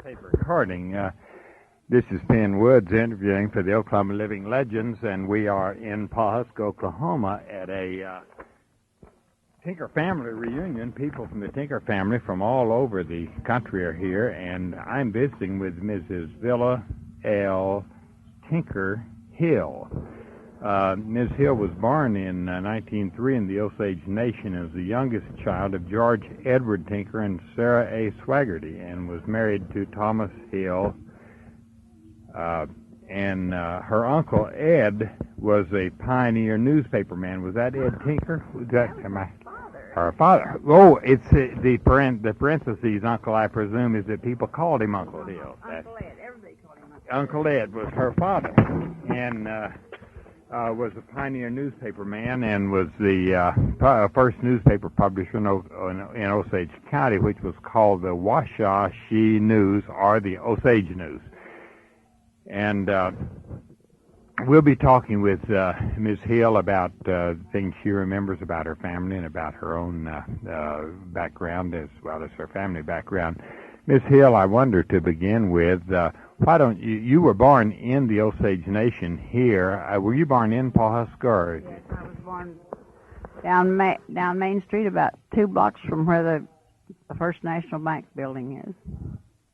Tape recording. This is Penn Woods interviewing for the Oklahoma Living Legends, and we are in Pawhuska, Oklahoma at a Tinker family reunion. People from the Tinker family from all over the country are here, and I'm visiting with Mrs. Villa L. Tinker Hill. Ms. Hill was born in 1903 in the Osage Nation as the youngest child of George Edward Tinker and Sarah A. Swaggerty, and was married to Thomas Hill. And her uncle Ed was a pioneer newspaper man. Was that Ed Tinker? Was that her father? Oh, it's the parentheses. Uncle, I presume, is that people called him Uncle Hill. Uncle Ed. Everybody called him Uncle Ed was her father, and was a pioneer newspaper man, and was the first newspaper publisher in Osage County, which was called the Washash News, or the Osage News. And we'll be talking with Ms. Hill about things she remembers about her family and about her own background as well as her family background. Ms. Hill, I wonder to begin with, why don't you were born in the Osage Nation here. Were you born in Pawhuska? Or? Yes, I was born down Main Street, about 2 blocks from where the First National Bank building is.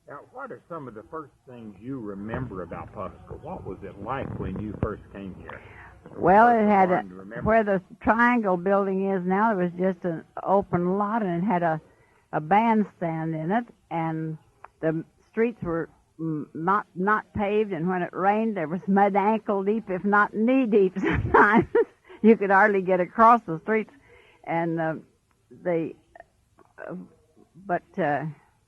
Now, what are some of the first things you remember about Pawhuska? What was it like when you first came here? Well, it had where the Triangle building is now. It was just an open lot, and it had a bandstand in it, and the streets were not paved, and when it rained, there was mud ankle deep, if not knee deep sometimes. You could hardly get across the streets, and but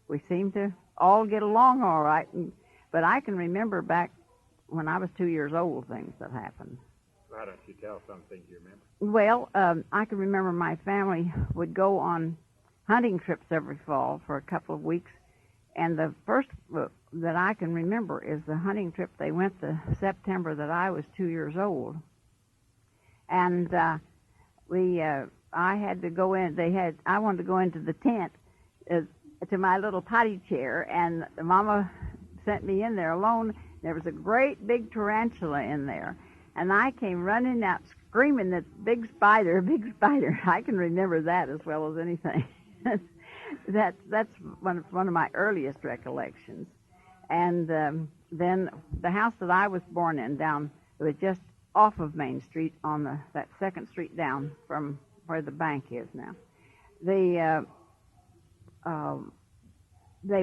we seemed to all get along all right. But I can remember back when I was 2 years old, things that happened. Why don't you tell some things you remember? Well, I can remember my family would go on hunting trips every fall for a couple of weeks, and the first that I can remember is the hunting trip they went the September that I was 2 years old. And I had to go in. I wanted to go into the tent to my little potty chair, and Mama sent me in there alone. There was a great big tarantula in there, and I came running out screaming that big spider. I can remember that as well as anything. That's one of my earliest recollections. And then the house that I was born in it was just off of Main Street on that second street down from where the bank is now.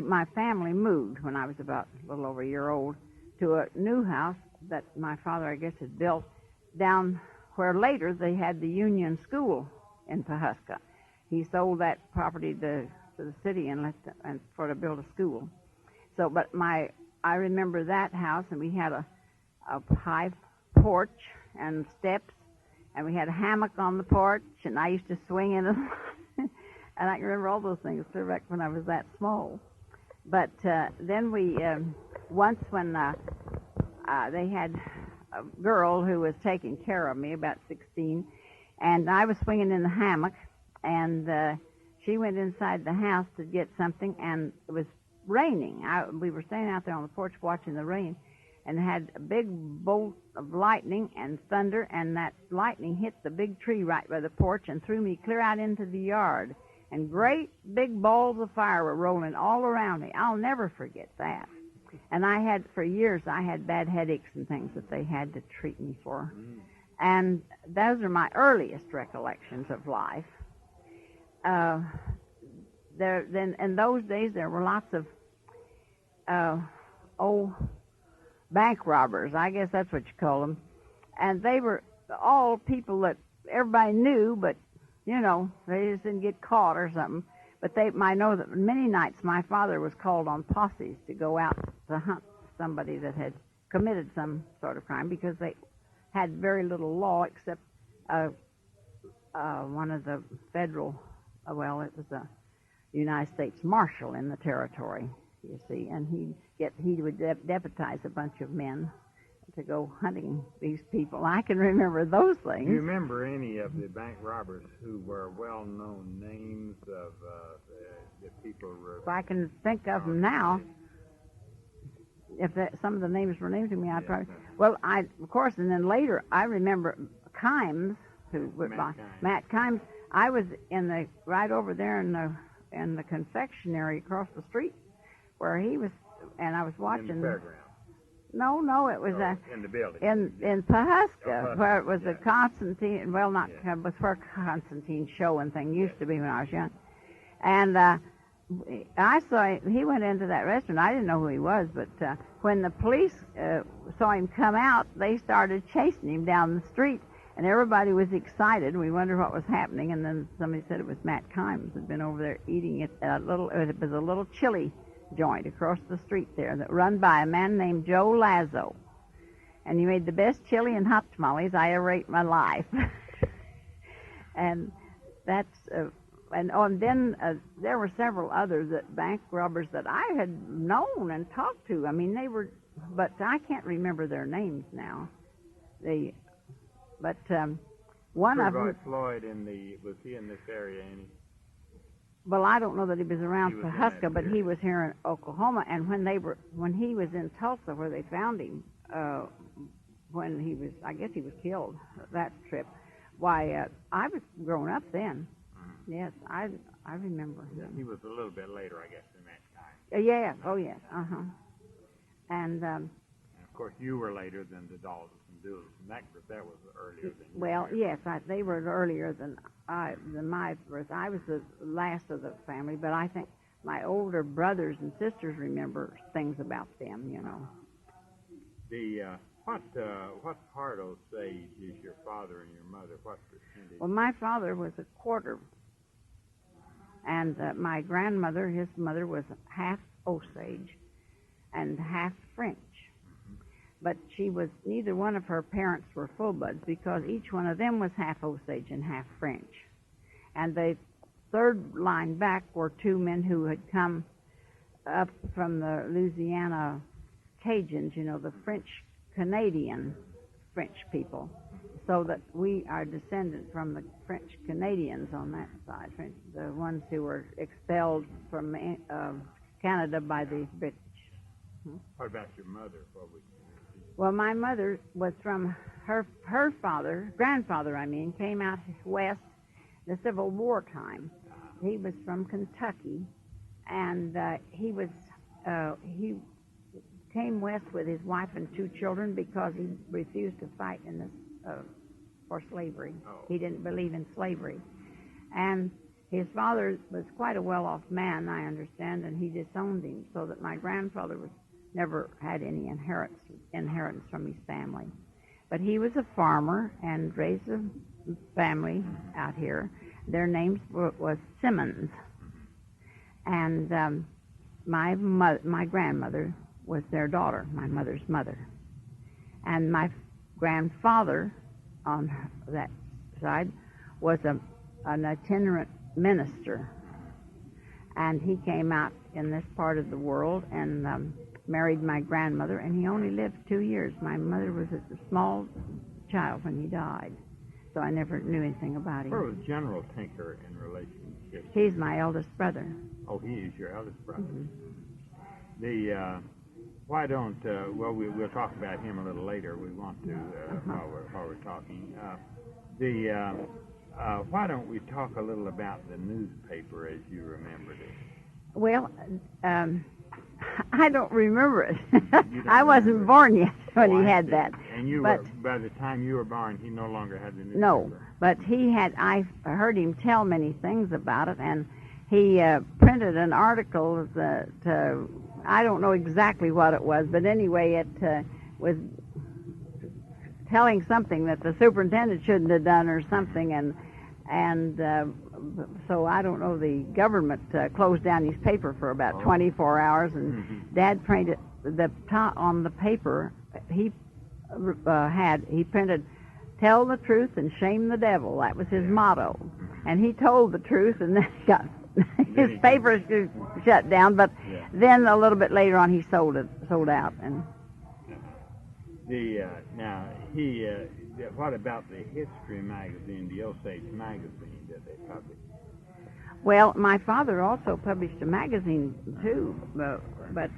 My family moved when I was about a little over a year old to a new house that my father, I guess, had built down where later they had the Union School in Pawhuska. He sold that property to the city and to build a school. So, but I remember that house, and we had a high porch and steps, and we had a hammock on the porch, and I used to swing in it. And I can remember all those things clear back when I was that small. But then once when they had a girl who was taking care of me, about 16, and I was swinging in the hammock, and she went inside the house to get something, and it was raining. We were standing out there on the porch watching the rain, and had a big bolt of lightning and thunder, and that lightning hit the big tree right by the porch and threw me clear out into the yard. And great big balls of fire were rolling all around me. I'll never forget that. And for years, I had bad headaches and things that they had to treat me for. And those are my earliest recollections of life. Then in those days, there were lots of bank robbers. I guess that's what you call them. And they were all people that everybody knew, but they just didn't get caught or something. But I know that many nights my father was called on posses to go out to hunt somebody that had committed some sort of crime, because they had very little law except one of the federal, it was a United States Marshal in the territory, you see, and he would deputize a bunch of men to go hunting these people. I can remember those things. Do you remember any of the bank robbers who were well-known names of the people? If I can think of them now. if some of the names were named to me, I probably. Well, of course, and then later I remember Kimes, Matt Kimes. I was right over there in the confectionery across the street, where he was, and I was watching. In the fairground. No, it was in the building. In Pawhuska, where it was a Constantine. Well, not it was for Constantine show and thing. Used to be when I was young, and I saw he went into that restaurant. I didn't know who he was, but when the police saw him come out, they started chasing him down the street, and everybody was excited. We wondered what was happening, and then somebody said it was Matt Kimes had been over there eating it at it was a little chili joint across the street there that run by a man named Joe Lazo, and he made the best chili and hot tamales I ever ate in my life. And that's then there were several others bank robbers that I had known and talked to. I mean, they were, but I can't remember their names now. One of them. Floyd was he in this area any? Well, I don't know that he was around Pawhuska, but he was here in Oklahoma. And when he was in Tulsa, where they found him, I guess he was killed that trip. Why, I was growing up then. Yes, I remember him. Yeah, he was a little bit later, I guess, in that time. Yeah. Oh, yes. And of course, you were later than the Daltons and Dools and that group. That was earlier than you. Well, yes, they were earlier than my birth. I was the last of the family, but I think my older brothers and sisters remember things about them. You know. What part of Osage is your father and your mother? What percentage? Well, my father was a quarter, and my grandmother, his mother, was half Osage and half French. But neither one of her parents were full-bloods because each one of them was half Osage and half French. And the third line back were two men who had come up from the Louisiana Cajuns, the French-Canadian French people, so that we are descended from the French-Canadians on that side, the ones who were expelled from Canada by the British. What about your mother? Well, my mother was from her grandfather, came out west the Civil War time. He was from Kentucky, and he came west with his wife and two children because he refused to fight for slavery. Oh. He didn't believe in slavery. And his father was quite a well-off man, I understand, and he disowned him, so that my grandfather never had any inheritance from his family. But he was a farmer and raised a family out here. Their names was Simmons. And my grandmother was their daughter, my mother's mother. And my grandfather on that side was an itinerant minister. And he came out in this part of the world and married my grandmother, and he only lived 2 years. My mother was a small child when he died, so I never knew anything about him. Where was General Tinker in relationship? He's my eldest brother. Oh, he is your eldest brother. Mm-hmm. Why don't, we'll talk about him a little later. We want to, while we're talking. Why don't we talk a little about the newspaper as you remembered it? Well, I don't remember it. I wasn't born yet when he had that. And by the time you were born, he no longer had the newspaper. No, but I heard him tell many things about it, and he printed an article I don't know exactly what it was, but anyway, it was telling something that the superintendent shouldn't have done or something, and so I don't know, the government closed down his paper for about 24 hours, and Dad printed the top on the paper. He printed, "Tell the truth and shame the devil." That was his motto, and he told the truth, and then got his paper shut down. But then a little bit later on, he sold out, and what about the history magazine, the Osage magazine that they published? Well, my father also published a magazine too, but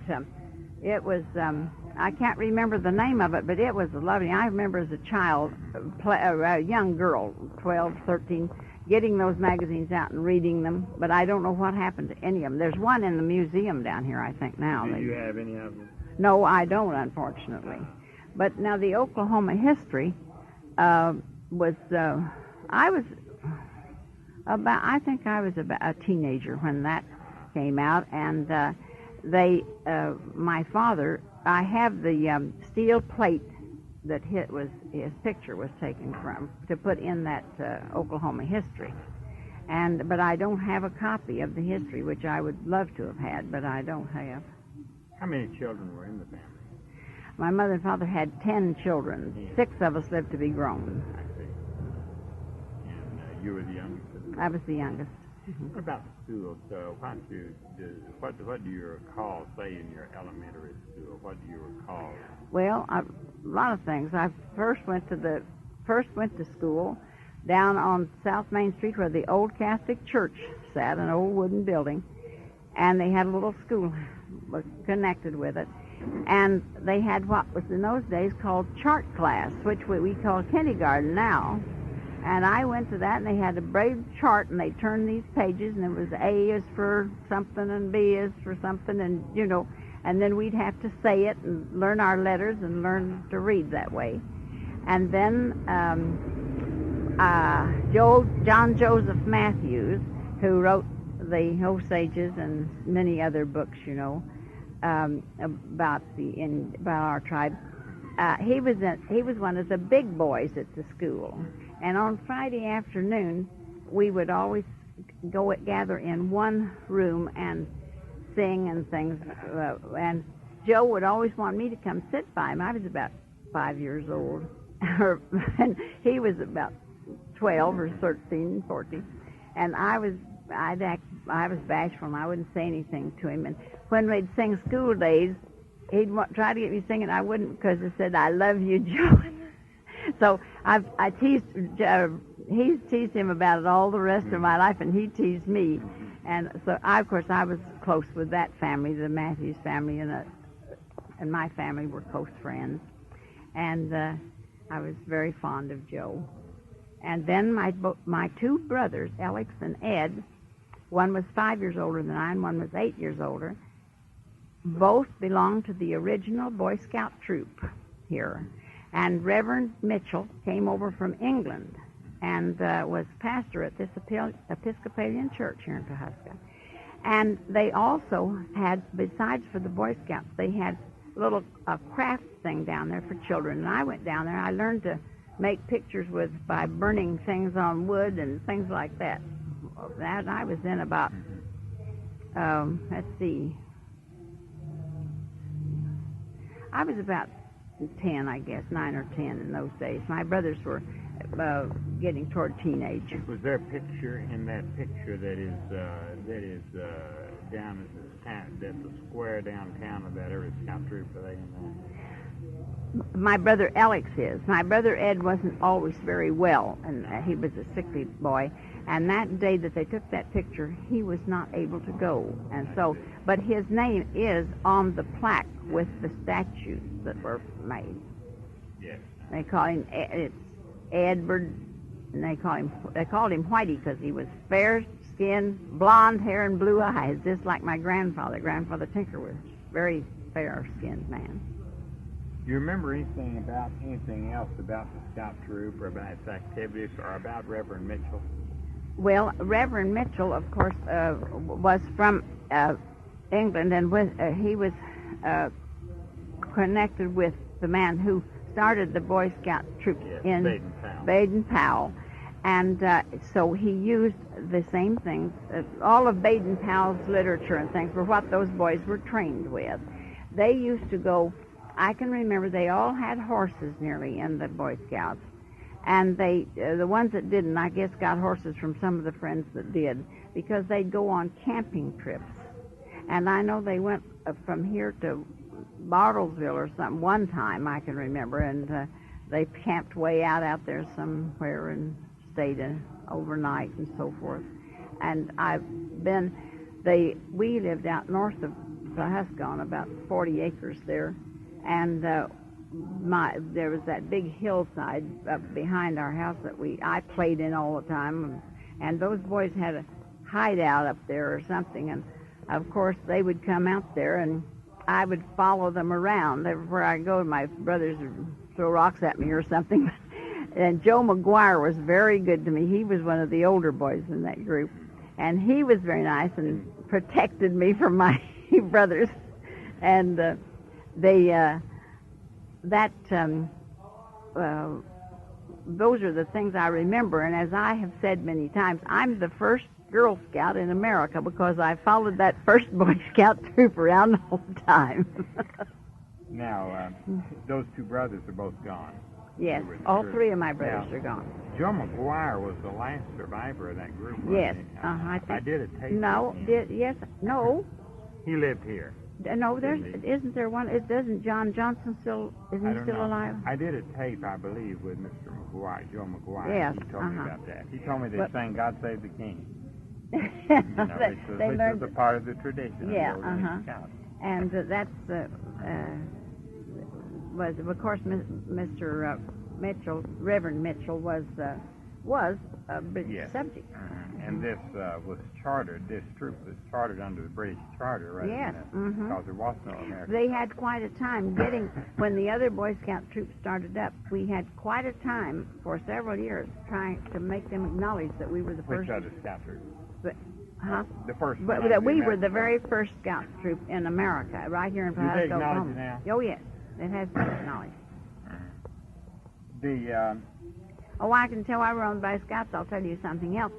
It was, I can't remember the name of it, but it was lovely. I remember as a child, a young girl, 12, 13, getting those magazines out and reading them, but I don't know what happened to any of them. There's one in the museum down here, I think, now. Do you have any of them? No, I don't, unfortunately. But now the Oklahoma history was, I think I was about a teenager when that came out, and my father, I have the steel plate that his picture was taken from to put in that Oklahoma history, but I don't have a copy of the history, which I would love to have had, but I don't have. How many children were in the family? My mother and father had 10 children. Yeah. 6 of us lived to be grown. I see. And you were the youngest? I was the youngest. What about the schools? What do you recall, say, in your elementary school? What do you recall? Well, a lot of things. I first went to school down on South Main Street where the old Catholic Church sat, an old wooden building, and they had a little school connected with it. And they had what was in those days called chart class, which we call kindergarten now. And I went to that, and they had a braille chart, and they turned these pages, and it was A is for something, and B is for something, and, and then we'd have to say it and learn our letters and learn to read that way. And then John Joseph Matthews, who wrote the Osages and many other books, about our tribe, he was one of the big boys at the school. And on Friday afternoon, we would always gather in one room and sing and things. And Joe would always want me to come sit by him. I was about 5 years old, and he was about 12 or 13, 14. And I was bashful, and I wouldn't say anything to him. And when we'd sing school days, he'd try to get me singing. I wouldn't, because he said, "I love you, Joe." So I teased, he teased him about it all the rest of my life, and he teased me. And so, of course, I was close with that family, the Matthews family, and my family were close friends. And I was very fond of Joe. And then my 2 brothers, Alex and Ed, one was 5 years older than I, and one was 8 years older, both belonged to the original Boy Scout troop here. And Reverend Mitchell came over from England and was pastor at this Episcopalian church here in Pawhuska. And they also had, besides for the Boy Scouts, they had a craft thing down there for children. And I went down there. I learned to make pictures by burning things on wood and things like that. That I was in about, let's see, I was about 10, I guess, 9 or 10 in those days. My brothers were getting toward teenage. Was there a picture in that picture that is down at the square downtown of that every scout troop? Are they in there? My brother Alex is. My brother Ed wasn't always very well, and he was a sickly boy. And that day that they took that picture, he was not able to go. And so, but his name is on the plaque with the statues that were made. Yes. They call him it's Edward, and they called him Whitey because he was fair skinned, blonde hair and blue eyes, just like my grandfather. Grandfather Tinker was a very fair skinned man. Do you remember anything else about the scout troop or about its activities or about Reverend Mitchell? Well, Reverend Mitchell, of course, was from England, and he was connected with the man who started the Boy Scout troop in Baden-Powell. And so he used the same things. All of Baden-Powell's literature and things were what those boys were trained with. They used to go, I can remember they all had horses nearly in the Boy Scouts. And the ones that didn't, I guess, got horses from some of the friends that did, because they'd go on camping trips. And I know they went from here to Bartlesville or something one time, I can remember, and they camped way out there somewhere and stayed overnight and so forth. And we lived out north of Pawhuska on about 40 acres there, and there was that big hillside up behind our house that I played in all the time, and those boys had a hideout up there or something, and of course they would come out there, and I would follow them around. Everywhere I go, my brothers would throw rocks at me or something. And Joe McGuire was very good to me. He was one of the older boys in that group, and he was very nice and protected me from my brothers. And those are the things I remember. And as I have said many times, I'm the first Girl Scout in America because I followed that first Boy Scout troop around all the time. Now, those two brothers are both gone. Yes, all three of my brothers are gone. Joe McGuire was the last survivor of that group. Yes, I did a tape. No, no. He lived here. No, isn't there one? Isn't John Johnson still? Isn't he still alive? I did a tape, I believe, with Mr. McGuire, Joe McGuire. Yes, he told me about that. He told me they sang "God Save the King." They learned was a part of the tradition. Yeah, And that's was of course Mr. Mitchell, Reverend Mitchell was a British subject. And this was chartered. This troop was chartered under the British Charter, right? Yes. Because there was no American. They had quite a time getting when the other Boy Scout troops started up. We had quite a time for several years trying to make them acknowledge that we were the first. Which other scout troop? The first. But that we were the very first scout troop in America, right here in Pawhuska, Oklahoma. Now? Oh yes, it has been acknowledged. I can tell why we're on the Boy Scouts. I'll tell you something else.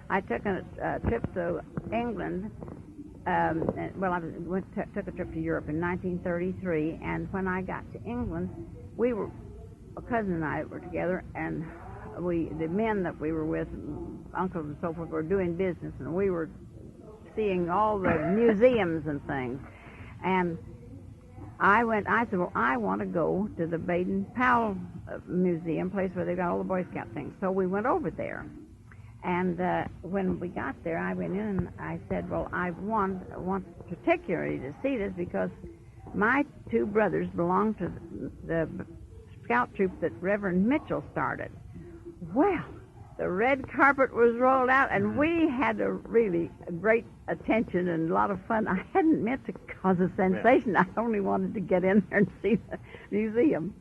I took a trip to England. I took a trip to Europe in 1933, and when I got to England, a cousin and I were together, and the men that we were with, uncles and so forth, were doing business, and we were seeing all the museums and things. And I said, well, I want to go to the Baden-Powell Museum, place where they got all the Boy Scout things. So we went over there. And when we got there, I went in and I said, well, I want particularly to see this because my two brothers belong to the scout troop that Reverend Mitchell started. Well, the red carpet was rolled out, and we had a really great attention and a lot of fun. I hadn't meant to cause a sensation. I only wanted to get in there and see the museum.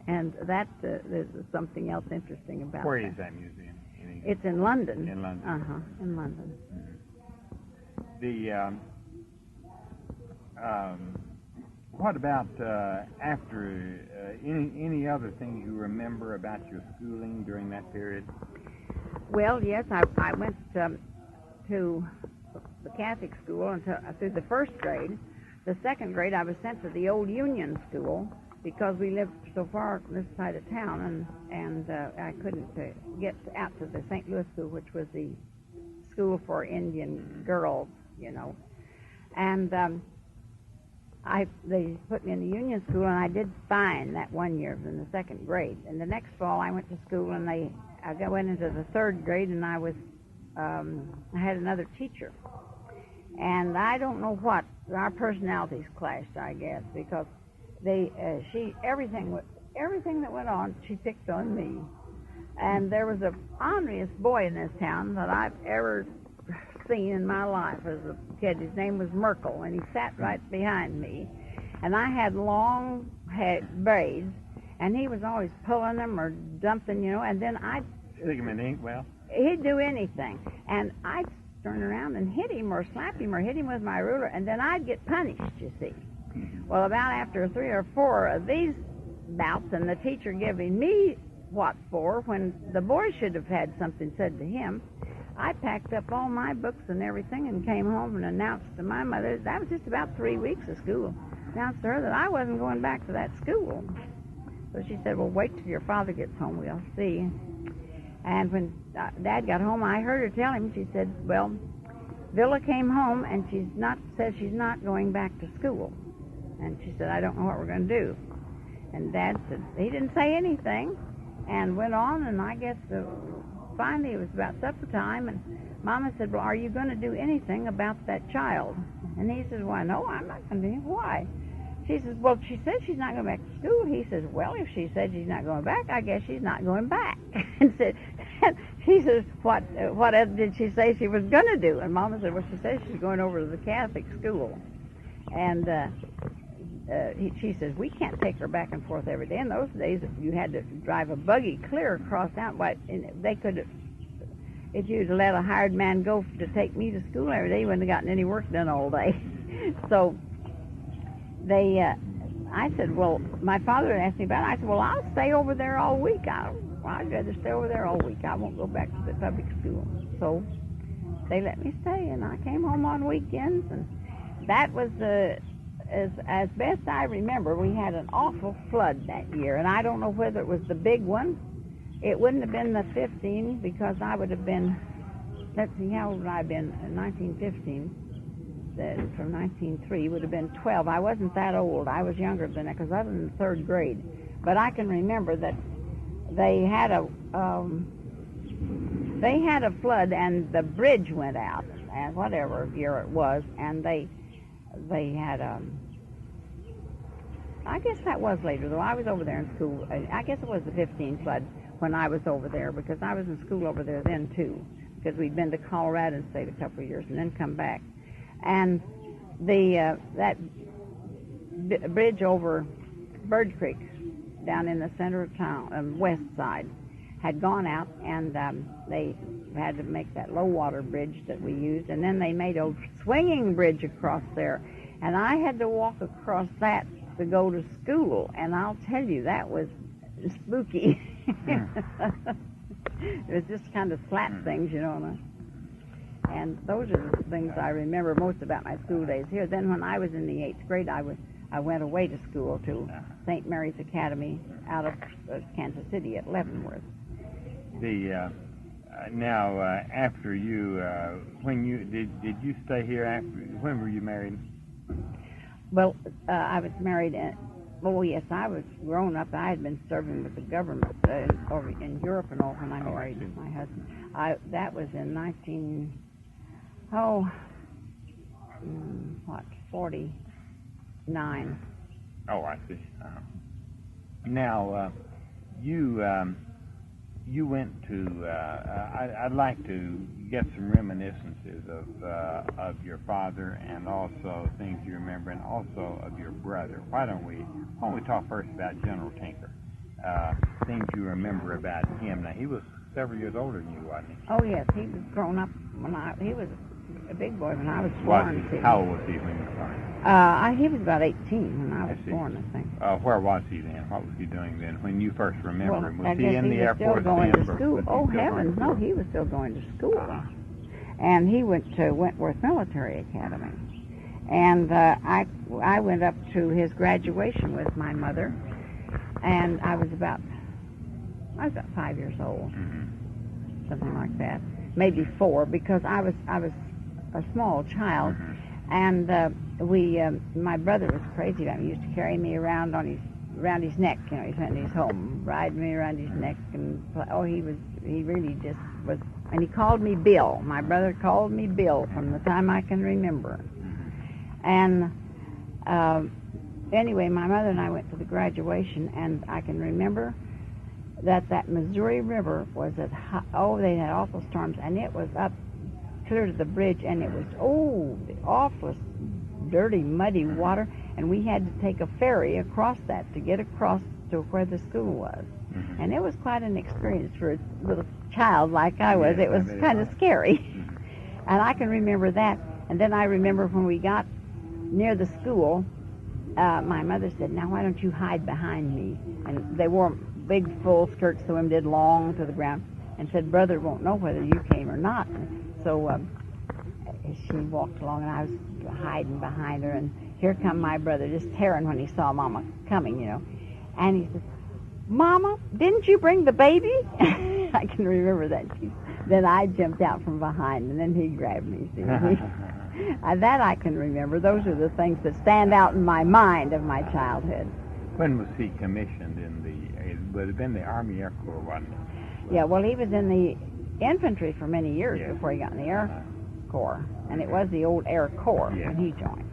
And that there's something else interesting about Where is that museum? It's in London. In London. In London. What about after any other things you remember about your schooling during that period? Well, yes, I went to the Catholic school until through the first grade. The second grade, I was sent to the old Union school because we lived so far on this side of town, and I couldn't get out to the St. Louis school, which was the school for Indian girls, And they put me in the Union school, and I did fine that one year in the second grade. And the next fall, I went to school, and I went into the third grade, and I had another teacher. And I don't know what, our personalities clashed, I guess, because everything that went on, she picked on me. And there was a orneriest boy in this town that I've ever seen in my life as a kid. His name was Merkel, and he sat right behind me. And I had long braids, and he was always pulling them or dumping, and then I'd stick him in ink. Well, he'd do anything, and I'd turn around and hit him or slap him or hit him with my ruler, and then I'd get punished, you see. Well, about after 3 or 4 of these bouts, and the teacher giving me what for, when the boy should have had something said to him, I packed up all my books and everything and came home and announced to my mother, that was just about 3 weeks of school, announced to her that I wasn't going back to that school. So she said, well, wait till your father gets home, we'll see. And when Dad got home, I heard her tell him, she said, well, Villa came home and said she's not going back to school. And she said, I don't know what we're going to do. And Dad said, he didn't say anything and went on, and I guess finally it was about supper time, and Mama said, well, are you going to do anything about that child? And he says, why, no, I'm not going to do anything. Why? She says, well, she said she's not going back to school. He says, well, if she said she's not going back, I guess she's not going back. And she says, what did she say she was going to do? And Mama said, well, she says she's going over to the Catholic school. And she says, we can't take her back and forth every day. In those days, you had to drive a buggy clear across town. They could, if you'd let a hired man go to take me to school every day, you wouldn't have gotten any work done all day. So I said, well, my father asked me about it. I said, well, I'll stay over there all week. I'd rather stay over there all week. I won't go back to the public school. So they let me stay, and I came home on weekends, and that was as best I remember, we had an awful flood that year, and I don't know whether it was the big one. It wouldn't have been the 15 because I would have been, let's see, how old would I have been in 1915? From 1903 would have been 12. I wasn't that old. I was younger than that because I was in the third grade. But I can remember that they had a flood and the bridge went out, and whatever year it was, and they had I guess that was later though. I was over there in school. I guess it was the 15 flood when I was over there because I was in school over there then too, because we'd been to Colorado and stayed a couple of years and then come back. And that bridge over Bird Creek down in the center of town, west side, had gone out, and they had to make that low water bridge that we used, and then they made a swinging bridge across there, and I had to walk across that to go to school, and I'll tell you, that was spooky. It was just kind of flat things, you know. And those are the things I remember most about my school days here. Then when I was in the 8th grade, I went away to school to St. Mary's Academy out of Kansas City at Leavenworth. Now, after you, when you did you stay here after? When were you married? Well, I was married. Oh yes, I was grown up. I had been serving with the government over in Europe and all when I married my husband. That was in 49. Oh, I see. Now, you went to. I'd like to get some reminiscences of your father and also things you remember, and also of your brother. Why don't we talk first about General Tinker? Things you remember about him. Now, he was several years older than you, wasn't he? Oh yes, he was grown up he was a big boy when I was born. How old was he when you were born? He was about 18 when I was born, I think. Where was he then? What was he doing then when you first remember him? Was he in the Air Force then? He was still going to school. Oh, heavens, no, he was still going to school. And he went to Wentworth Military Academy. And I went up to his graduation with my mother, and I was about 5 years old, something like that, maybe 4, because I was a small child, and my brother was crazy about me. He used to carry me around around his neck. You know, he sent his home, ride me around his neck, and he really just was. And he called me Bill. My brother called me Bill from the time I can remember. And anyway, my mother and I went to the graduation, and I can remember that Missouri River was they had awful storms, and it was up clear to the bridge, and it was the awfulest dirty, muddy water, and we had to take a ferry across that to get across to where the school was. And it was quite an experience for a little child like I was. It was kind of scary. And I can remember that. And then I remember when we got near the school, my mother said, now why don't you hide behind me? And they wore big full skirts, so them did long to the ground, and said, brother won't know whether you came or not. So she walked along, and I was hiding behind her, and here come my brother, just tearing when he saw Mama coming, you know. And he said, Mama, didn't you bring the baby? I can remember that. Then I jumped out from behind, and then he grabbed me. See? That I can remember. Those are the things that stand out in my mind of my childhood. When was he commissioned in it would have been the Army Air Corps, wasn't it? Yeah, well, he was in the infantry for many years before he got in the Air Corps, and it was the old Air Corps when he joined.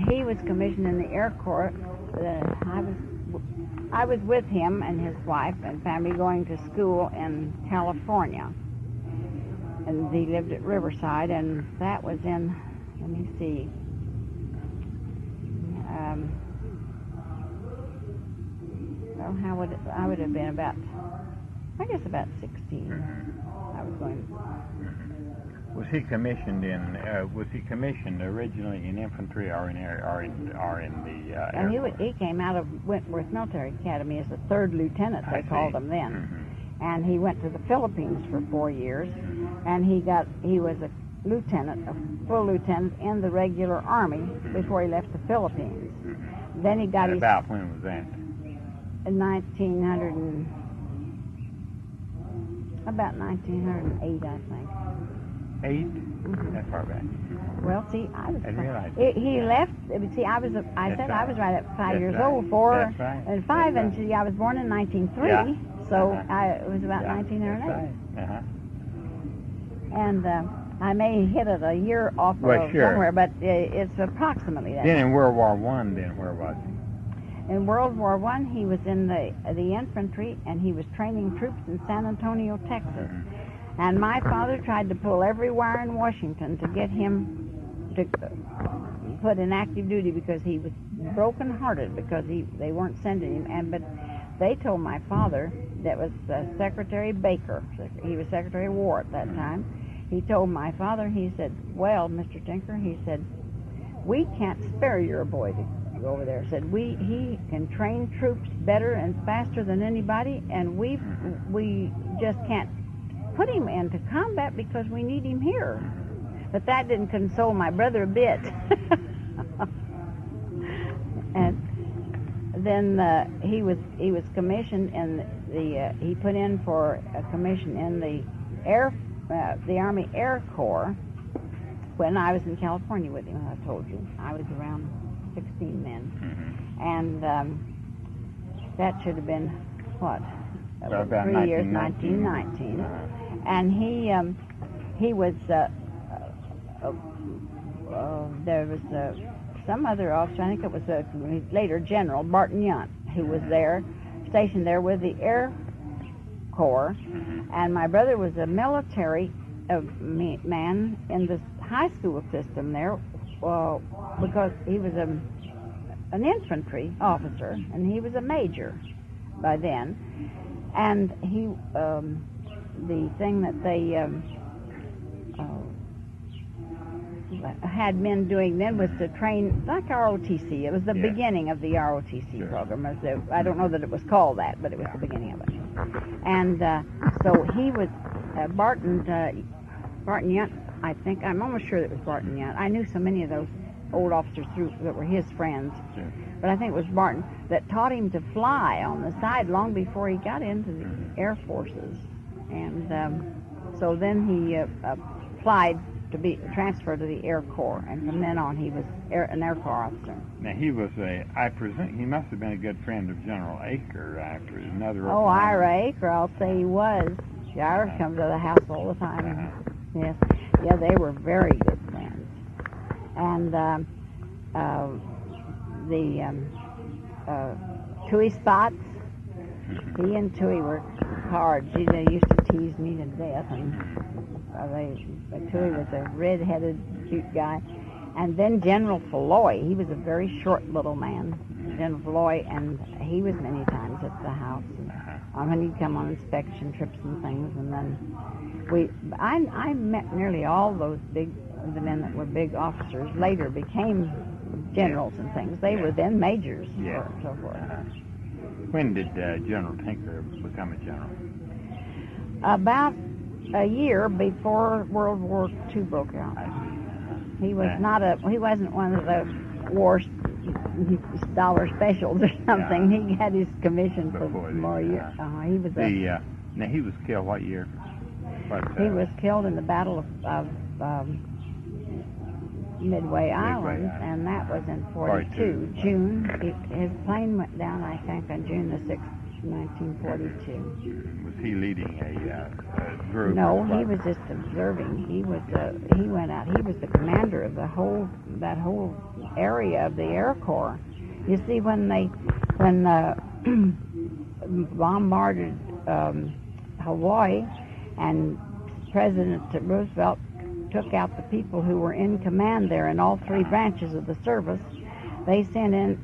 He was commissioned in the Air Corps. I was with him and his wife and family going to school in California, and he lived at Riverside, and that was in, let me see, well, I would have been about, I guess about 16. I was going. Was he commissioned in? Was he commissioned originally in infantry or in the Air Force? He came out of Wentworth Military Academy as a third lieutenant. They called him then, and he went to the Philippines for 4 years, and he was a lieutenant, a full lieutenant in the regular army before he left the Philippines. Then he got about when was that? In about 1908, I think. 8? That far back. Well, see, I was. He left. See, I was right at 5 years old, 4 and 5, and see, I was born in 1903, so it was about 1908. Right. And I may hit it a year off somewhere, but it's approximately that. Then in World War I, where was he? In World War I, he was in the infantry, and he was training troops in San Antonio, Texas. And my father tried to pull every wire in Washington to get him to put in active duty because he was broken-hearted because they weren't sending him. But they told my father, that was Secretary Baker, he was Secretary of War at that time, he told my father, he said, well, Mr. Tinker, he said, we can't spare your boy to go over there. Said, he can train troops better and faster than anybody, and we just can't put him into combat because we need him here. But that didn't console my brother a bit. And then he was commissioned in he put in for a commission in the Army Air Corps when I was in California with him. I told you I was around 16 then, and that should have been what? So about 3 years, 1919. And he was, there was some other officer, I think it was a later General, Barton Yunt, who was there, stationed there with the Air Corps, and my brother was a military man in the high school system there, because he was an infantry officer, and he was a major by then, and he, the thing that they had men doing then was to train, like ROTC. It was the beginning of the ROTC program. I don't know that it was called that, but it was the beginning of it. And so he was, Barton Yunt, I think, I'm almost sure that it was Barton Yunt. I knew so many of those old officers that were his friends. But I think it was Barton that taught him to fly on the side long before he got into the Air Forces. And so then he applied to be transferred to the Air Corps, and from then on he was an Air Corps officer. Now he was I presume he must have been a good friend of General Aker after another. Oh, Ira Aker, I'll say he was. Ira comes to the house all the time. Yes, yeah, they were very good friends. And Tui Spots, he and Tui were hard. They used to tease me to death, and Tui was a red-headed, cute guy. And then General Falloy, he was a very short little man, General Falloy, and he was many times at the house. And when he'd come on inspection trips and things, and then I met nearly all those the men that were big officers later became generals and things. They were then majors or so forth. When did General Tinker become a general? About a year before World War II broke out. He was he wasn't one of the war dollar specials or something. He had his commission for more years. He was now he was killed what year? He was killed in the Battle of Midway Island, and that was in 42. June. His plane went down, I think, on June the 6th, 1942. Was he leading a group? No, he was just observing. He went out. He was the commander of that whole area of the Air Corps. You see, when bombarded Hawaii, and President Roosevelt took out the people who were in command there in all three branches of the service, they sent in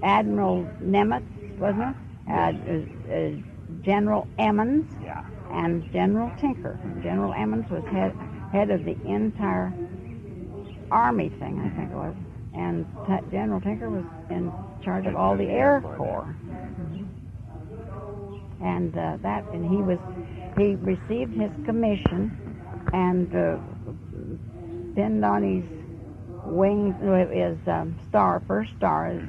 Admiral Nimitz, wasn't it? General Emmons, Yeah. and General Tinker. General Emmons was head of the entire Army thing, I think it was, and General Tinker was in charge of all the Air Corps. And he received his commission, and pinned on his wings is first star is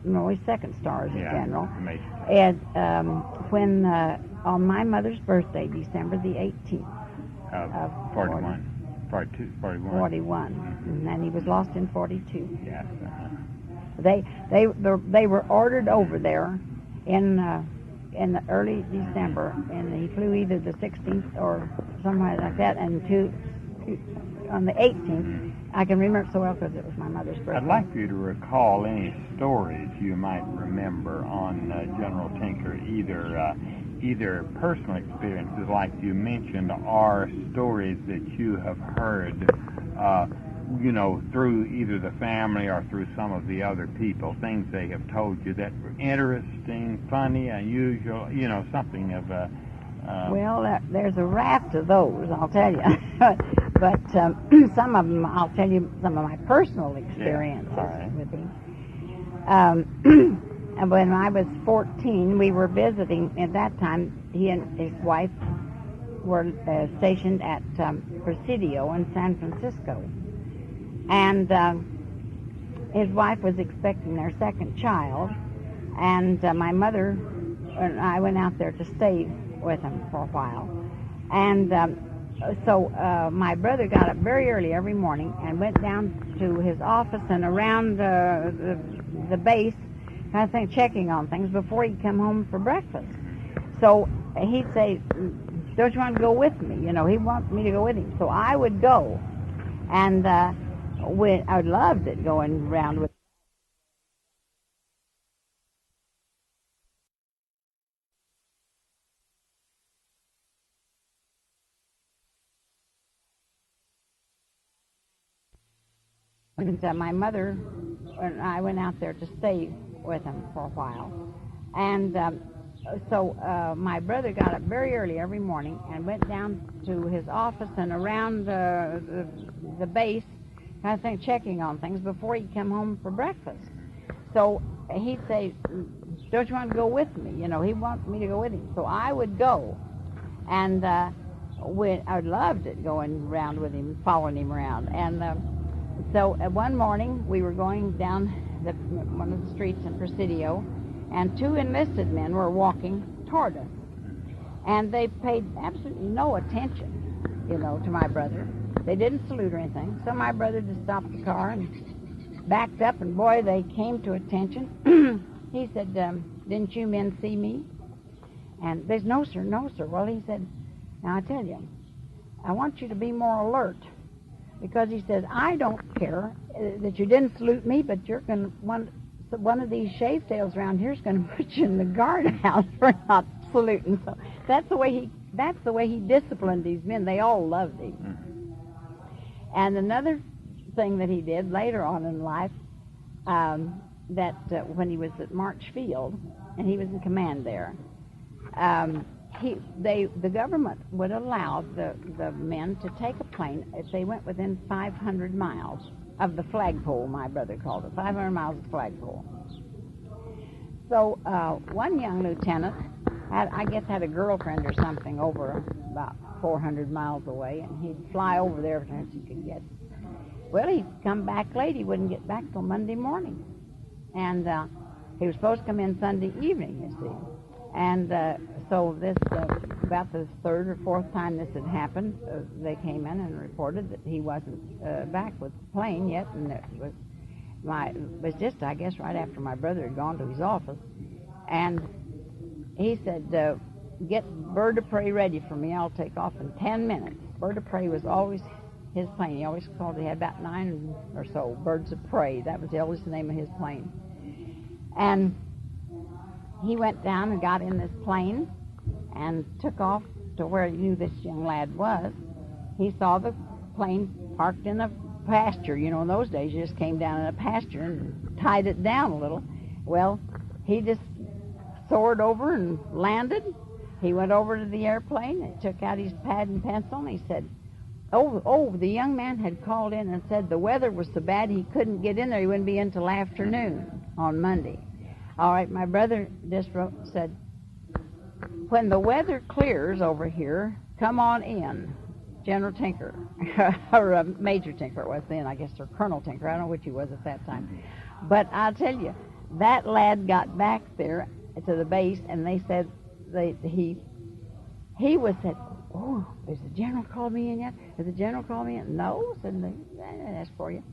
his second star as a general. Amazing. And when on my mother's birthday, December the 18th of 41. 41, and then he was lost in 42. Yes. They were ordered over there in the early December, and he flew either the 16th or somewhere like that, and on the 18th. I can remember it so well because it was my mother's birthday. I'd like for you to recall any stories you might remember on General Tinker, either personal experiences like you mentioned, or stories that you have heard, through either the family or through some of the other people, things they have told you that were interesting, funny, unusual, something of a... Well, there's a raft of those, I'll tell you. But some of them, I'll tell you some of my personal experiences with him. And when I was 14, we were visiting. At that time, he and his wife were stationed at Presidio in San Francisco. And his wife was expecting their second child. And my mother and I went out there to stay with him for a while. And so my brother got up very early every morning and went down to his office and around the base, kind of thing, checking on things before he'd come home for breakfast. So he'd say, "Don't you want to go with me?" He wanted me to go with him. So I would go. And I loved it going around with my mother and I went out there to stay with him for a while. And so my brother got up very early every morning and went down to his office and around the base, kind of thing, checking on things before he'd come home for breakfast. So he'd say, "Don't you want to go with me?" He wanted me to go with him. So I would go. And I loved it going around with him, following him around. And so one morning we were going down one of the streets in Presidio, and two enlisted men were walking toward us. And they paid absolutely no attention, to my brother. They didn't salute or anything. So my brother just stopped the car and backed up, and boy, they came to attention. He said, "Didn't you men see me?" And they said, "No, sir, no, sir." Well, he said, "Now I tell you, I want you to be more alert. Because," he says, "I don't care that you didn't salute me, but you're going to one of these shave tails around here is going to put you in the guardhouse for not saluting." So that's the way he disciplined these men. They all loved him. And another thing that he did later on in life, when he was at March Field, and he was in command there, the government would allow the men to take a plane if they went within 500 miles of the flagpole, my brother called it, 500 miles of flagpole. So one young lieutenant had a girlfriend or something over about 400 miles away, and he'd fly over there every chance he could get. Well, he'd come back late. He wouldn't get back till Monday morning. And he was supposed to come in Sunday evening, you see. And so this, about the third or fourth time this had happened, they came in and reported that he wasn't back with the plane yet, and it was just, I guess, right after my brother had gone to his office. And he said, get Bird of Prey ready for me. I'll take off in 10 minutes. Bird of Prey was always his plane. He always called it. He had about 9 or so birds of prey. That was always the name of his plane. And he went down and got in this plane and took off to where he knew this young lad was. He saw the plane parked in a pasture. You know, in those days, you just came down in a pasture and tied it down a little. Well, he just soared over and landed. He went over to the airplane and took out his pad and pencil, and he said, the young man had called in and said the weather was so bad he couldn't get in there. He wouldn't be in till afternoon on Monday. All right, my brother just said, when the weather clears over here, come on in, General Tinker, or Major Tinker it was then, I guess, or Colonel Tinker. I don't know which he was at that time. But I'll tell you, that lad got back there to the base, and they said he said, oh, has the general called me in yet? Has the general called me in? No, said they didn't ask for you.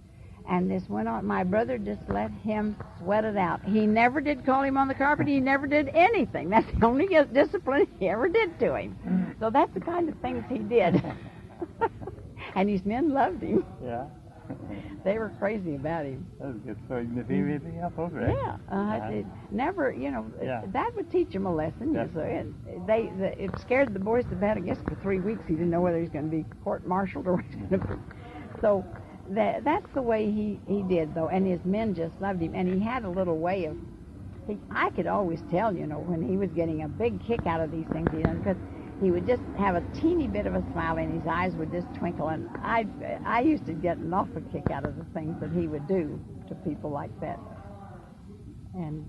And this went on. My brother just let him sweat it out. He never did call him on the carpet. He never did anything. That's the only discipline he ever did to him. So that's the kind of things he did. And his men loved him. Yeah. They were crazy about him. That was good. So you did anything else over there? Yeah. It never, that would teach him a lesson. Yeah. So it scared the boys to bed. I guess for 3 weeks he didn't know whether he was going to be court-martialed or what he was going to be. So that's the way he did, though. And his men just loved him. And he had a little way of, I could always tell, when he was getting a big kick out of these things he done, because he would just have a teeny bit of a smile and his eyes would just twinkle. And I used to get an awful kick out of the things that he would do to people like that. And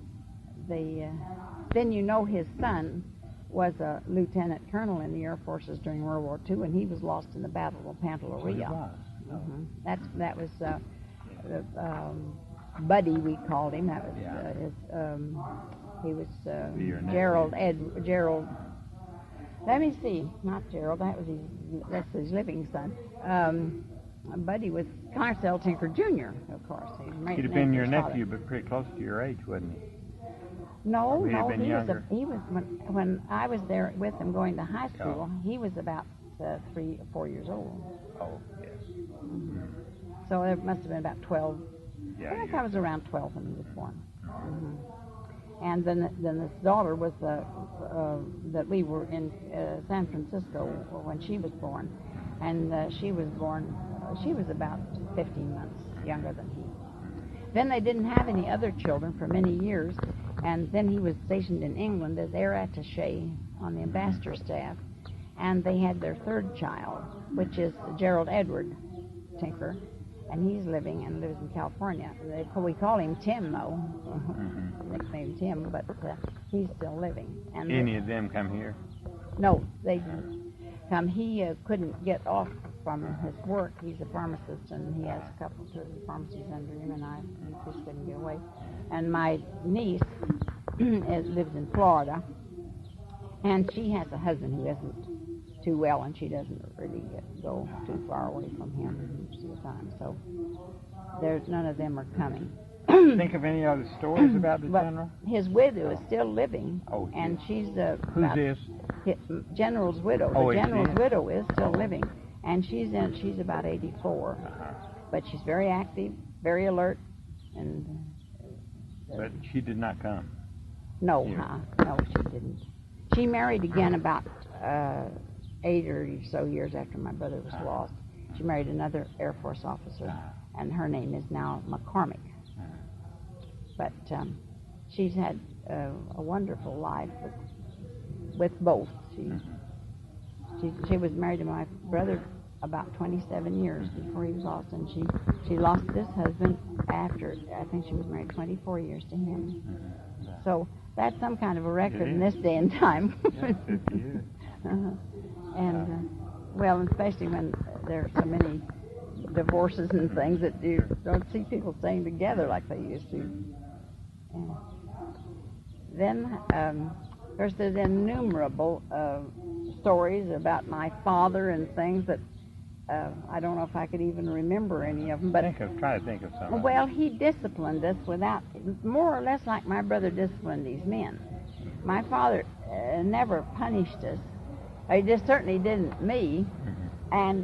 then his son was a lieutenant colonel in the Air Forces during World War II, and he was lost in the Battle of Midway. That was Buddy, we called him. That was he was Gerald. Let me see, not Gerald. That's his living son. Buddy was Cassette Tinker Jr. Of course. He'd have been your nephew, but pretty close to your age, wasn't he? No, he was when I was there with him going to high school. He was about 3 or 4 years old. Oh, yes. Mm-hmm. So it must have been about 12. Yeah, I think I was around 12 when he was born. Mm-hmm. And then his daughter was that we were in San Francisco when she was born, and she was about 15 months younger than he. Then they didn't have any other children for many years, and then he was stationed in England as air attaché on the ambassador staff, and they had their third child, which is Gerald Edward Tinker, and he's lives in California. We call him Tim, though. Nicknamed Tim, but he's still living. And any of them come here? No, they didn't come. He couldn't get off from his work. He's a pharmacist, and he has a couple of pharmacies under him, and he just couldn't get away. And my niece lives in Florida, and she has a husband who isn't too well, and she doesn't really go too far away from him most of the time. So none of them are coming. Think of any other stories about the general? His widow is still living, and she's who's this? General's widow. Oh, the general's widow is still living, and she's about 84, but she's very active, very alert, and. But she did not come. No, no, she didn't. She married again about 8 or so years after my brother was lost. She married another Air Force officer, and her name is now McCormick. But she's had a wonderful life with both. She was married to my brother about 27 years before he was lost, and she lost this husband after, I think she was married 24 years to him. So that's some kind of a record in this day and time. And, well, especially when there are so many divorces and things that you don't see people staying together like they used to. And then, of course, there's innumerable stories about my father and things that I don't know if I could even remember any of them. But try to think of some. Well, he disciplined us more or less like my brother disciplined these men. my father never punished us. He just certainly didn't me. And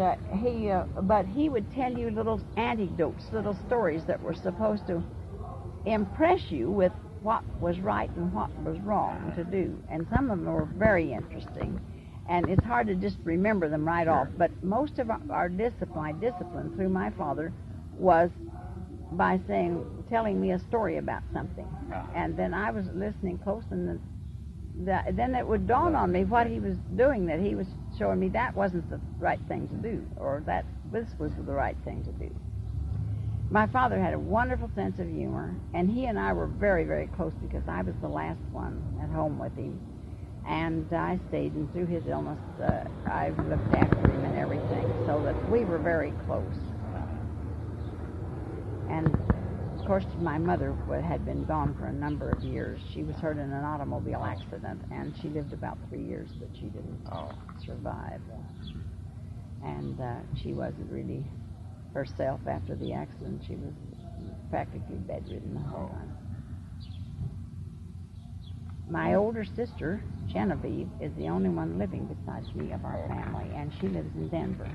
but he would tell you little anecdotes, little stories that were supposed to impress you with what was right and what was wrong to do. And some of them were very interesting. And it's hard to just remember them right off. But most of our discipline through my father was by telling me a story about something. And then I was listening close, and then it would dawn on me what he was doing, that he was showing me that wasn't the right thing to do, or that this was the right thing to do. My father had a wonderful sense of humor, and he and I were very, very close because I was the last one at home with him. And I stayed, and through his illness, I looked after him and everything, so that we were very close. And of course, my mother had been gone for a number of years. She was hurt in an automobile accident, and she lived about 3 years, but she didn't survive. And she wasn't really herself after the accident. She was practically bedridden the whole time. My older sister, Genevieve, is the only one living besides me of our family, and she lives in Denver.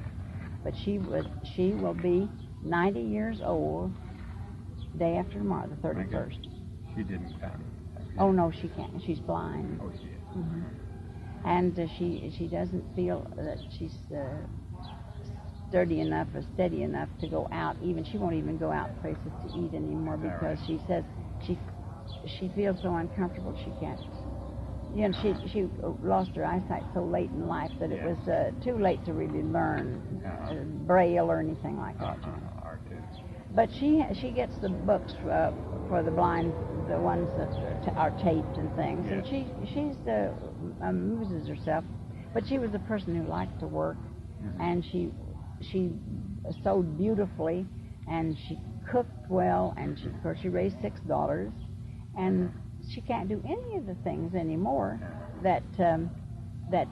But she will be 90 years old day after tomorrow, the 31st. She didn't come. Oh, no, she can't. She's blind. Oh, she is. Mm-hmm. And she doesn't feel that she's sturdy enough or steady enough to go out. She won't even go out places to eat anymore because she says she feels so uncomfortable she can't. You know, she lost her eyesight so late in life that it was too late to really learn Braille or anything like that. But she gets the books for the blind, the ones that are taped and things, and she's amuses herself. But she was a person who liked to work, and she sewed beautifully, and she cooked well, and of course she raised $6, and she can't do any of the things anymore that that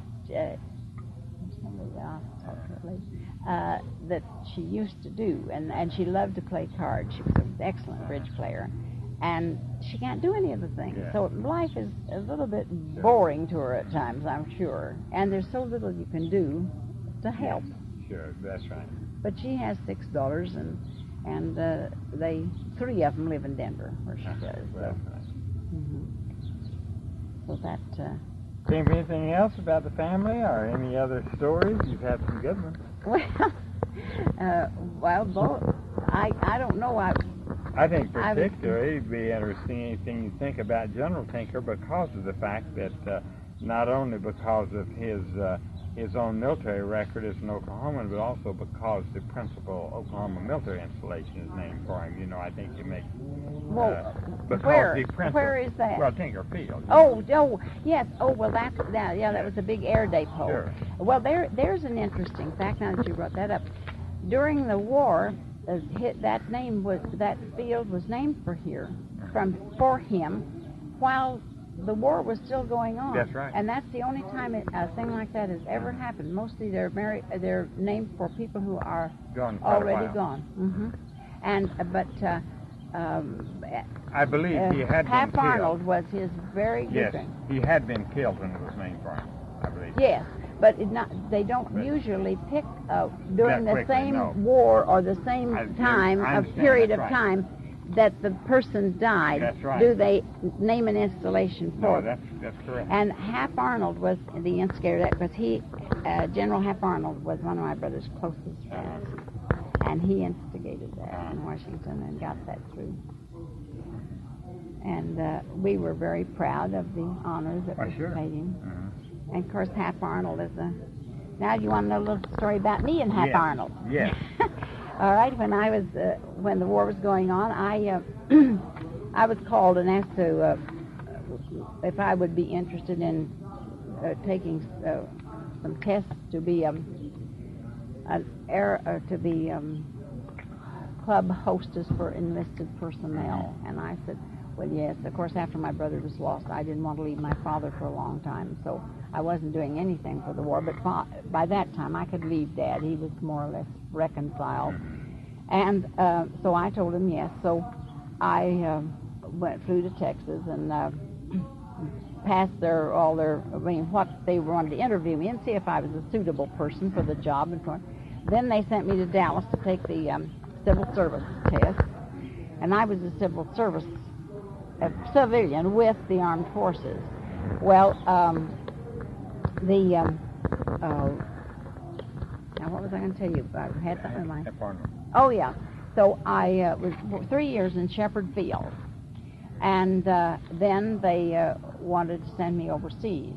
she used to do, and she loved to play cards. She was an excellent bridge player, and she can't do any of the things. So life is a little bit boring to her at times, I'm sure, and there's so little you can do to help. Sure, that's right. But she has $6, and they 3 of them live in Denver, where she does. So. So that. Think of anything else about the family, or any other stories? You've had some good ones. Well, I don't know. I think particularly it'd be interesting anything you think about General Tinker because of the fact that not only because of his own military record as an Oklahoman, but also because the principal Oklahoma military installation is named for him. You know, I think you make where is that? Well, Tinker Field. Oh, yes. Oh, well, that was a big air depot. Sure. Well, there's an interesting fact now that you brought that up. During the war, that field was named for him while the war was still going on. That's right. And that's the only time a thing like that has ever happened. Mostly they're named for people who are already gone. But I believe he had been Hap killed. Arnold was his very good Yes, friend. he had been killed when it was named for him, I believe. Yes, but they don't usually pick during the same war or the same period of time that the person died. That's right. Do they name an installation for No, that's correct. And Hap Arnold was the instigator of that because General Hap Arnold was one of my brother's closest friends. And he instigated that in Washington and got that through. And we were very proud of the honors that was paid him. And of course, Hap Arnold is Now, do you want to know a little story about me and Hap Arnold? Yes. All right. When the war was going on, I was called and asked to if I would be interested in taking some tests to be club hostess for enlisted personnel. And I said, well, yes. Of course, after my brother was lost, I didn't want to leave my father for a long time, so I wasn't doing anything for the war. But by that time, I could leave Dad. He was more or less reconciled. And so I told him yes. So I flew to Texas and pass what they wanted to interview me and see if I was a suitable person for the job and so on. Then they sent me to Dallas to take the civil service test, and I was a civilian with the armed forces. Well, now what was I going to tell you? I had something in mind. Oh yeah. So I was 3 years in Shepherd Field, and then they wanted to send me overseas.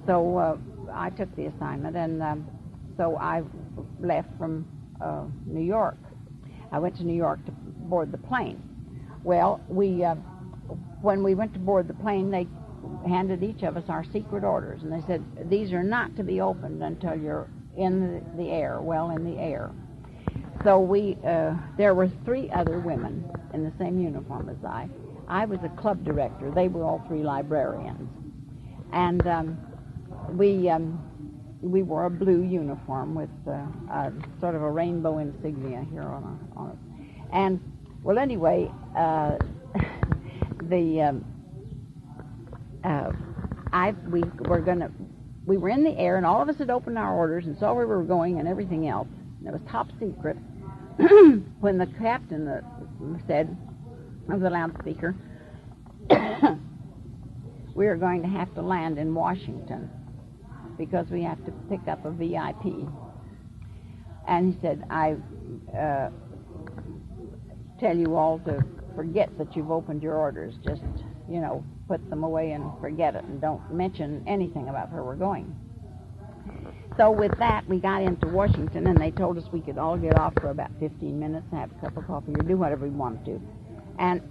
So I took the assignment, and so I left from New York. I went to New York to board the plane. Well, when we went to board the plane, they handed each of us our secret orders, and they said, these are not to be opened until you're in the air, well in the air. So there were 3 other women in the same uniform as I. I was a club director. They were all 3 librarians. And we wore a blue uniform with sort of a rainbow insignia here on it. And, well, anyway, we were in the air, and all of us had opened our orders and saw where we were going and everything else. And it was top secret when the captain said, of the loudspeaker, we are going to have to land in Washington because we have to pick up a VIP. And he said, I tell you all to forget that you've opened your orders. Just, put them away and forget it, and don't mention anything about where we're going. So with that, we got into Washington, and they told us we could all get off for about 15 minutes and have a cup of coffee or do whatever we wanted to. And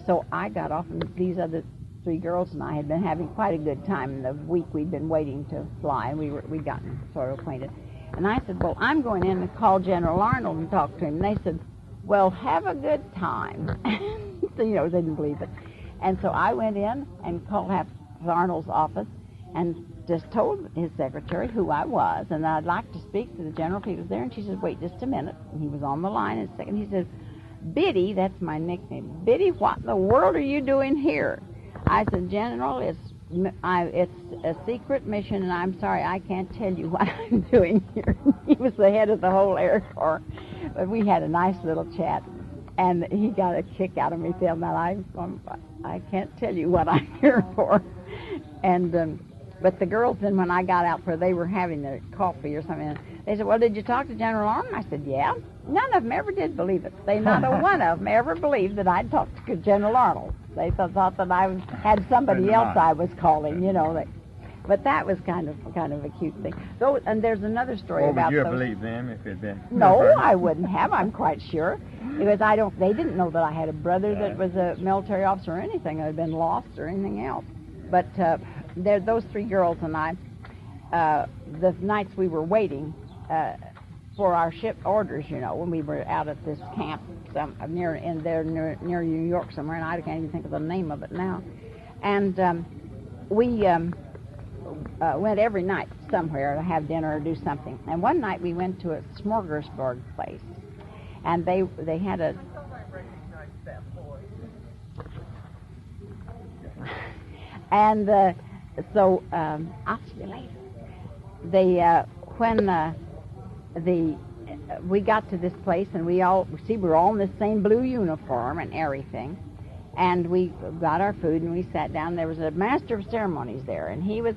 so I got off, and these other 3 girls and I had been having quite a good time in the week we'd been waiting to fly, and we'd gotten sort of acquainted. And I said, well, I'm going in to call General Arnold and talk to him. And they said, well, have a good time. So, they didn't believe it. And so I went in and called Arnold's office and just told his secretary who I was, and I'd like to speak to the general if he was there. And she said, wait just a minute. And he was on the line in a second. He said, Biddy, that's my nickname. Biddy, what in the world are you doing here? I said, General, it's a secret mission, and I'm sorry, I can't tell you what I'm doing here. He was the head of the whole Air Corps. But we had a nice little chat, and he got a kick out of me saying that I can't tell you what I'm here for. And but the girls then, when I got out, they were having their coffee or something, they said, well, did you talk to General Arnold? I said, yeah. None of them ever did believe it. Not a one of them ever believed that I'd talked to General Arnold. They thought that I had somebody else I was calling, But that was kind of a cute thing. So, and there's another story about. Would you have believed them if it had been? No, I wouldn't have. I'm quite sure, because they didn't know that I had a brother that was a military officer or anything, that had been lost or anything else. But those 3 girls and I, the nights we were waiting for our ship orders, when we were out at this camp near New York somewhere, and I can't even think of the name of it now. And we went every night somewhere to have dinner or do something. And one night we went to a smorgasbord place, and they had a. And so I'll see you later. We got to this place, and we were all in the same blue uniform and everything, and we got our food and we sat down. There was a master of ceremonies there, and he was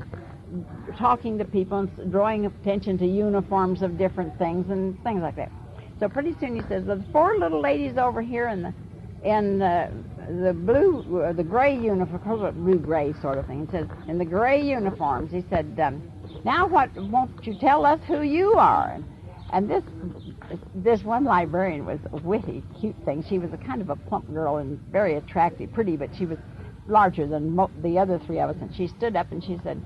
talking to people and drawing attention to uniforms of different things and things like that. So pretty soon he says, the 4 little ladies over here in the blue, the gray uniform, blue-gray sort of thing. He says, in the gray uniforms, he said, now won't you tell us who you are? And this one librarian was a witty, cute thing. She was a kind of a plump girl and very attractive, pretty, but she was larger than the other 3 of us. And she stood up and she said,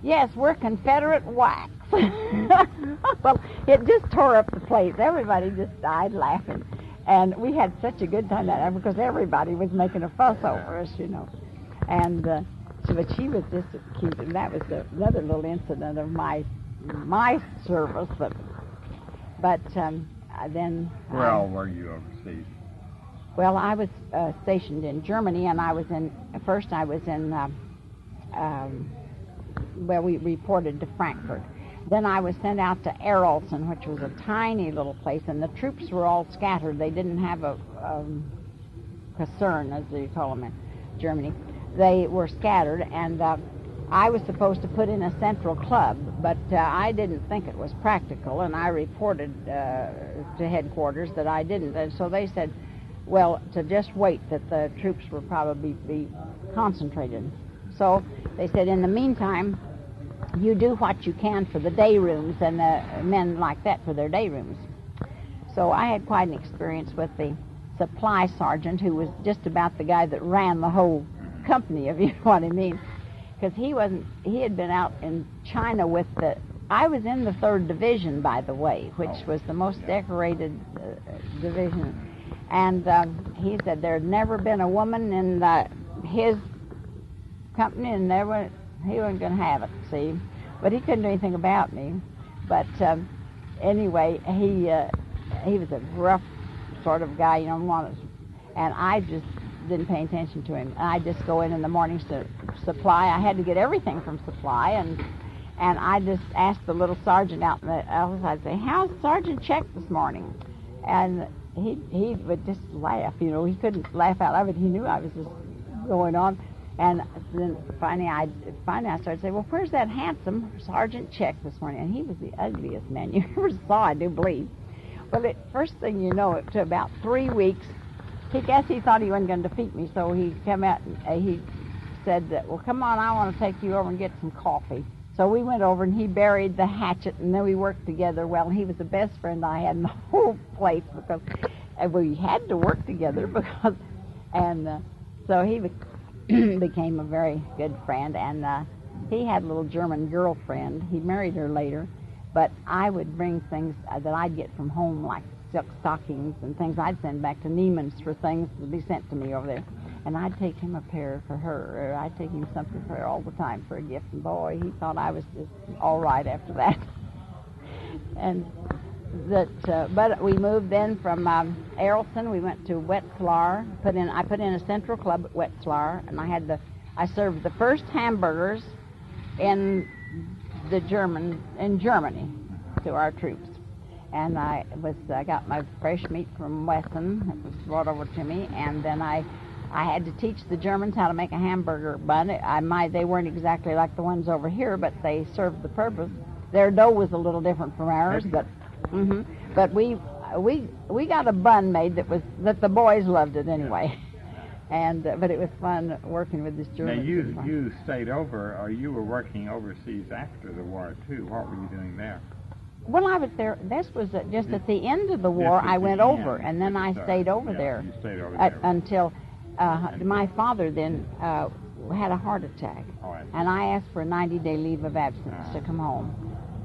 yes, we're Confederate wax. Well, it just tore up the place. Everybody just died laughing. And we had such a good time that night because everybody was making a fuss over us, And but she was just cute, and that was another little incident of my service. But then. Where all were you overseas? Well, I was stationed in Germany, and I was in we reported to Frankfurt. Then I was sent out to Erelson, which was a tiny little place, and the troops were all scattered. They didn't have a Kaserne, as they call them in Germany. They were scattered, and I was supposed to put in a central club, but I didn't think it was practical, and I reported to headquarters that I didn't. And so they said, well, to just wait, that the troops would probably be concentrated. So they said, in the meantime, you do what you can for the day rooms, and the men like that for their day rooms. So I had quite an experience with the supply sergeant, who was just about the guy that ran the whole company, if you know what I mean. Because he had been out in China with I was in the 3rd Division, by the way, which was the most decorated division. And he said there had never been a woman in his company, and he wasn't going to have it, see. But he couldn't do anything about me. But anyway, he was a rough sort of guy, and I just didn't pay attention to him. I just go in the mornings to supply. I had to get everything from supply, and I just asked the little sergeant out in the office, I'd say, how's Sergeant Check this morning? And he would just laugh, he couldn't laugh out loud, but he knew I was just going on. And then finally I started to say, well, where's that handsome Sergeant Check this morning? And he was the ugliest man you ever saw, I do believe. Well, first thing you know, it took about 3 weeks. He thought he wasn't going to defeat me, so he came out and he said, well, come on, I want to take you over and get some coffee. So we went over, and he buried the hatchet, and then we worked together. Well, he was the best friend I had in the whole place, because we had to work together, so he became a very good friend, and he had a little German girlfriend. He married her later, but I would bring things that I'd get from home, like silk stockings and things. I'd send back to Neiman's for things to be sent to me over there. And I'd take him a pair for her, or I'd take him something for her all the time for a gift. And boy, he thought I was just all right after that. And but we moved then from Erelson. We went to Wetzlar. I put in a central club at Wetzlar, and I served the first hamburgers in Germany to our troops. And I got my fresh meat from Wesson. It was brought over to me, and then I had to teach the Germans how to make a hamburger bun. They weren't exactly like the ones over here, but they served the purpose. Their dough was a little different from ours, but we got a bun made that the boys loved it anyway. And but it was fun working with this German. Now you stayed over, or you were working overseas after the war too. What were you doing there? Well, I was there. This was just at the end of the war. I went over, and then I stayed over there. You stayed over there until my father then had a heart attack, and I asked for a 90-day leave of absence to come home.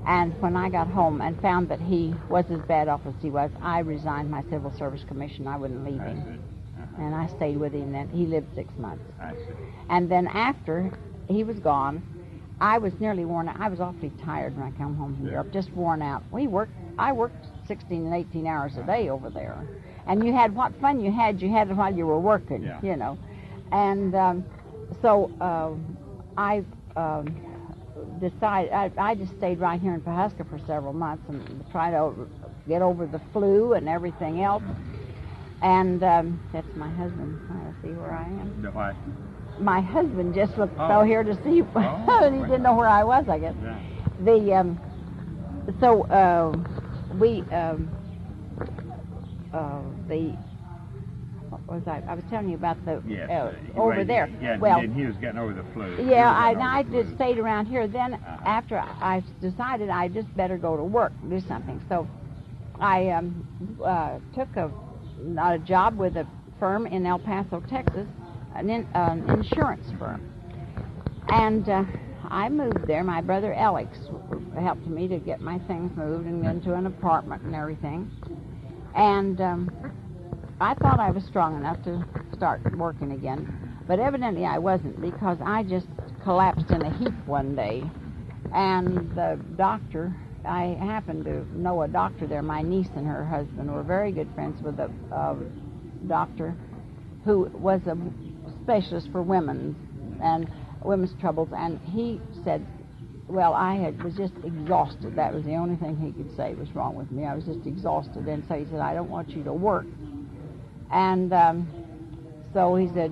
And when I got home and found that he was as bad off as he was, I resigned my civil service commission. I wouldn't leave him. And I stayed with him then. He lived 6 months. I see. And then after he was gone, I was nearly worn out. I was awfully tired when I came home from Europe, just worn out. I worked 16 and 18 hours a day over there. And you had what fun you had it while you were working, And so I decided, I just stayed right here in Pawhuska for several months and tried to get over the flu and everything else. And that's my husband. I'll see where I am. No, I... My husband just looked here to see. He didn't know where I was, I guess. Yeah. What was I? I was telling you about the over there. Yeah, well, and he was getting over the flu. Yeah, I just stayed around here. Then after I decided I just better go to work, do something. So I took a job with a firm in El Paso, Texas, an insurance firm. And I moved there. My brother Alex helped me to get my things moved and into an apartment and everything. And I thought I was strong enough to start working again. But evidently I wasn't, because I just collapsed in a heap one day. And the doctor, I happened to know a doctor there. My niece and her husband were very good friends with a doctor who was a specialist for women. And women's troubles, and he said, well, was just exhausted. That was the only thing he could say was wrong with me. I was just exhausted. And so he said, I don't want you to work. And so he said,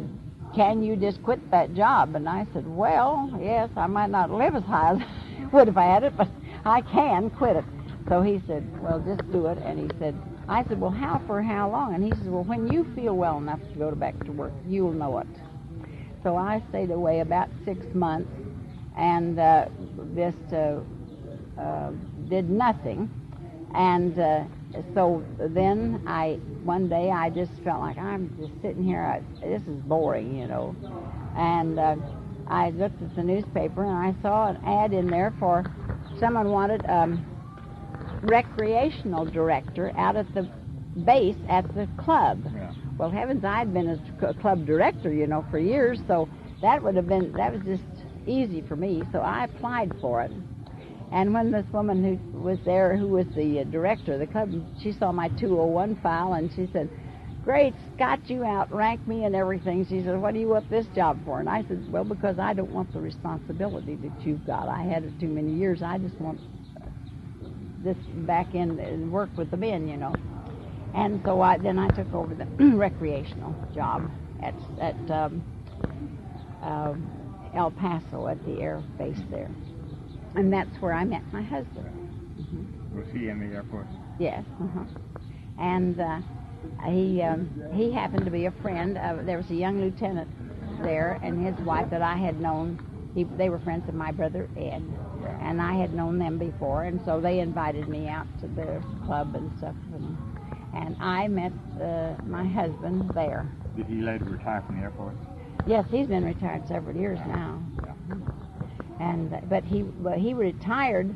can you just quit that job? And I said, well, yes, I might not live as high as I would if I had it, but I can quit it. So he said, well, just do it. And I said, well, for how long? And he said, well, when you feel well enough to go back to work, you'll know it. So I stayed away about 6 months and just did nothing. And so then one day I just felt like I'm just sitting here, this is boring, you know. And I looked at the newspaper and I saw an ad in there for someone wanted recreational director out at the base at the club. Yeah. Well, heavens, I'd been a club director, you know, for years, so that was just easy for me, so I applied for it. And when this woman who was there, who was the director of the club, she saw my 201 file, and she said, great, got you out, ranked me and everything. She said, what do you want this job for? And I said, well, because I don't want the responsibility that you've got. I had it too many years. I just want this back in and work with the men, you know. And so then I took over the recreational job at El Paso at the air base there. And that's where I met my husband. Mm-hmm. Was he in the Air Force? Yes. Uh-huh. And he happened to be a friend of, there was a young lieutenant there and his wife that I had known. They were friends of my brother Ed. And I had known them before, and so they invited me out to the club and stuff. And I met my husband there. Did he later retire from the Air Force? Yes, he's been retired several years now. Yeah. And but he retired,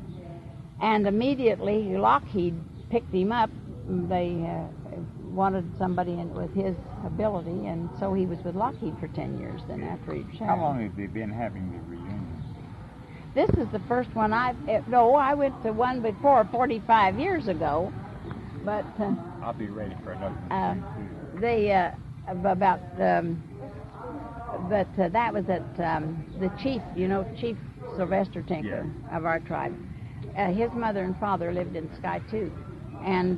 and immediately Lockheed picked him up. They wanted somebody with his ability, and so he was with Lockheed for 10 years. Then after he retired. How long have they been having the reunion? This is the first one I went to one before 45 years ago, but I'll be ready for another one. That was at the chief, you know, Chief Sylvester Tinker of our tribe. His mother and father lived in Sky Tooth, and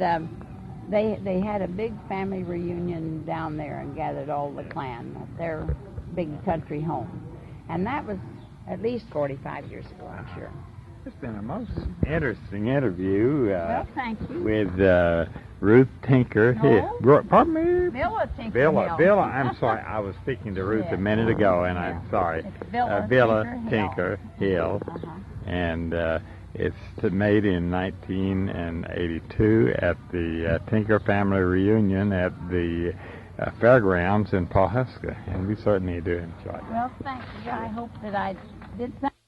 they had a big family reunion down there and gathered all the clan at their big country home, and that was at least 45 years ago, I'm sure. It's been a most interesting interview well, thank you. with Ruth Tinker Hill. Pardon me? Villa Tinker Hill. Villa, I'm sorry. I was speaking to Ruth a minute ago, and I'm sorry. It's Villa Tinker Hill. Uh-huh. And it's made in 1982 at the Tinker family reunion at the fairgrounds in Pawhuska, and we certainly do enjoy it. Well, thank you. I hope that I did something.